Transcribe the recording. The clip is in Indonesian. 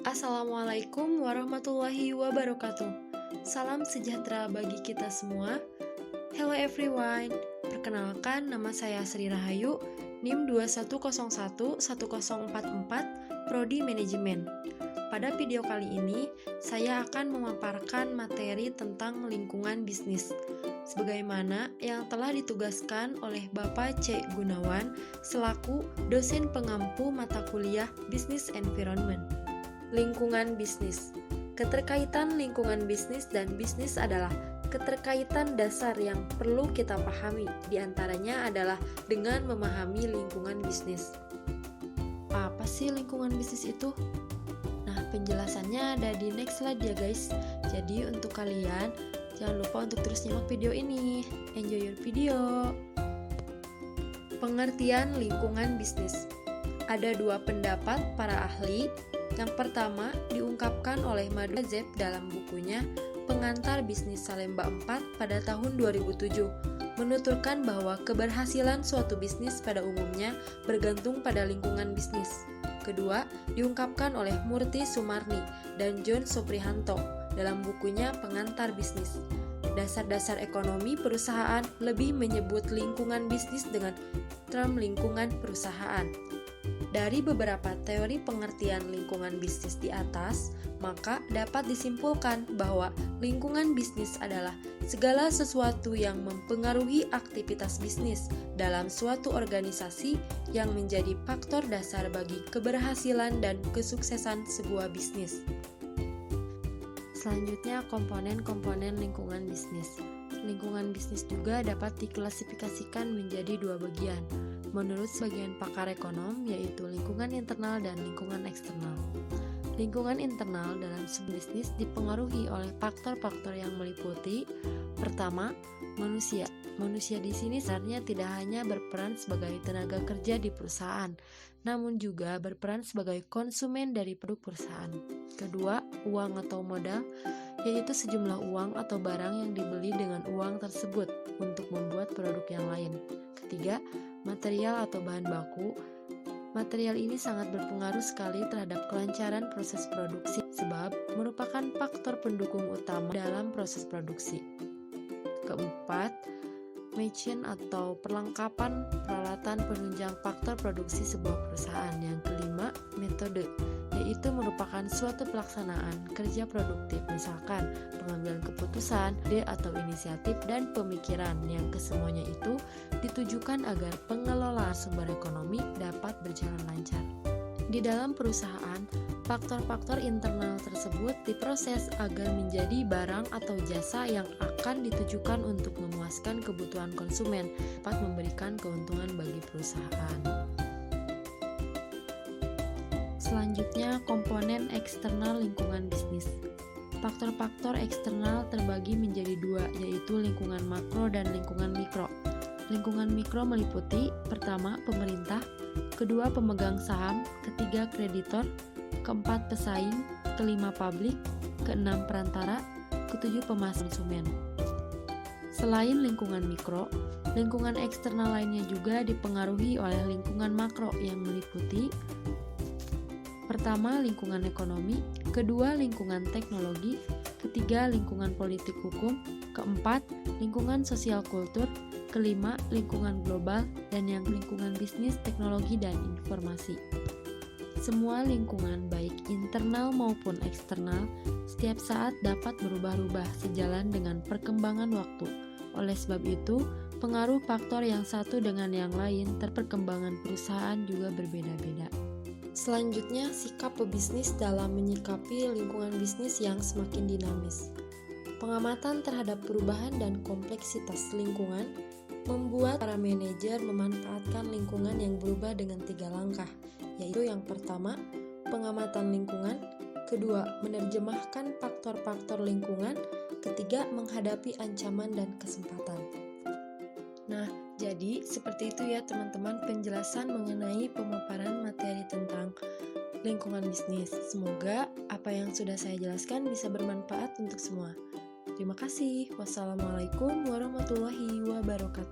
Assalamualaikum warahmatullahi wabarakatuh. Salam sejahtera bagi kita semua. Hello everyone. Perkenalkan, nama saya Sri Rahayu, NIM 21011044, Prodi Manajemen. Pada video kali ini, saya akan memaparkan materi tentang lingkungan bisnis, sebagaimana yang telah ditugaskan oleh Bapak C. Gunawan selaku dosen pengampu mata kuliah Business Environment. Lingkungan bisnis. Keterkaitan lingkungan bisnis dan bisnis adalah keterkaitan dasar yang perlu kita pahami. Di antaranya adalah dengan memahami lingkungan bisnis. Apa sih lingkungan bisnis itu? Nah, penjelasannya ada di next slide ya guys. Jadi untuk kalian, jangan lupa untuk terus nyimak video ini. Enjoy your video. Pengertian lingkungan bisnis. Ada dua pendapat para ahli. Yang pertama diungkapkan oleh Madu Zep dalam bukunya Pengantar Bisnis Salemba 4 pada tahun 2007, menuturkan bahwa keberhasilan suatu bisnis pada umumnya bergantung pada lingkungan bisnis. Kedua, diungkapkan oleh Murti Sumarni dan John Soprihanto dalam bukunya Pengantar Bisnis. Dasar-dasar ekonomi perusahaan lebih menyebut lingkungan bisnis dengan term lingkungan perusahaan. Dari beberapa teori pengertian lingkungan bisnis di atas, maka dapat disimpulkan bahwa lingkungan bisnis adalah segala sesuatu yang mempengaruhi aktivitas bisnis dalam suatu organisasi yang menjadi faktor dasar bagi keberhasilan dan kesuksesan sebuah bisnis. Selanjutnya, komponen-komponen lingkungan bisnis. Lingkungan bisnis juga dapat diklasifikasikan menjadi dua bagian. Menurut sebagian pakar ekonom, yaitu lingkungan internal dan lingkungan eksternal. Lingkungan internal dalam sebuah bisnis dipengaruhi oleh faktor-faktor yang meliputi: pertama, manusia. Manusia di sini sebenarnya tidak hanya berperan sebagai tenaga kerja di perusahaan, namun juga berperan sebagai konsumen dari produk perusahaan. Kedua, uang atau modal, yaitu sejumlah uang atau barang yang dibeli dengan uang tersebut untuk membuat produk yang lain. Ketiga, material atau bahan baku. Material ini sangat berpengaruh sekali terhadap kelancaran proses produksi, sebab merupakan faktor pendukung utama dalam proses produksi. Keempat, machine atau perlengkapan peralatan penunjang faktor produksi sebuah perusahaan. Yang kelima, metode, yaitu merupakan suatu pelaksanaan kerja produktif, misalkan pengambilan keputusan, ide atau inisiatif, dan pemikiran yang kesemuanya itu ditujukan agar pengelolaan sumber ekonomi dapat berjalan lancar. Di dalam perusahaan, faktor-faktor internal tersebut diproses agar menjadi barang atau jasa yang akan ditujukan untuk memuaskan kebutuhan konsumen, dapat memberikan keuntungan bagi perusahaan. Selanjutnya, komponen eksternal lingkungan bisnis. Faktor-faktor eksternal terbagi menjadi dua, yaitu lingkungan makro dan lingkungan mikro. Lingkungan mikro meliputi: pertama, pemerintah, kedua, pemegang saham, ketiga, kreditor, keempat, pesaing, kelima, publik, keenam, perantara, ketujuh, pemasok konsumen. Selain lingkungan mikro, lingkungan eksternal lainnya juga dipengaruhi oleh lingkungan makro yang meliputi: pertama, lingkungan ekonomi, kedua, lingkungan teknologi, ketiga, lingkungan politik hukum, keempat, lingkungan sosial kultur, kelima, lingkungan global, dan yang lingkungan bisnis, teknologi, dan informasi. Semua lingkungan, baik internal maupun eksternal, setiap saat dapat berubah-ubah sejalan dengan perkembangan waktu. Oleh sebab itu, pengaruh faktor yang satu dengan yang lain perkembangan perusahaan juga berbeda-beda. Selanjutnya, sikap pebisnis dalam menyikapi lingkungan bisnis yang semakin dinamis. Pengamatan terhadap perubahan dan kompleksitas lingkungan membuat para manajer memanfaatkan lingkungan yang berubah dengan 3 langkah, yaitu yang pertama, pengamatan lingkungan, kedua, menerjemahkan faktor-faktor lingkungan, ketiga, menghadapi ancaman dan kesempatan. Nah, jadi seperti itu ya teman-teman penjelasan mengenai pemaparan materi tentang lingkungan bisnis. Semoga apa yang sudah saya jelaskan bisa bermanfaat untuk semua. Terima kasih. Wassalamualaikum warahmatullahi wabarakatuh.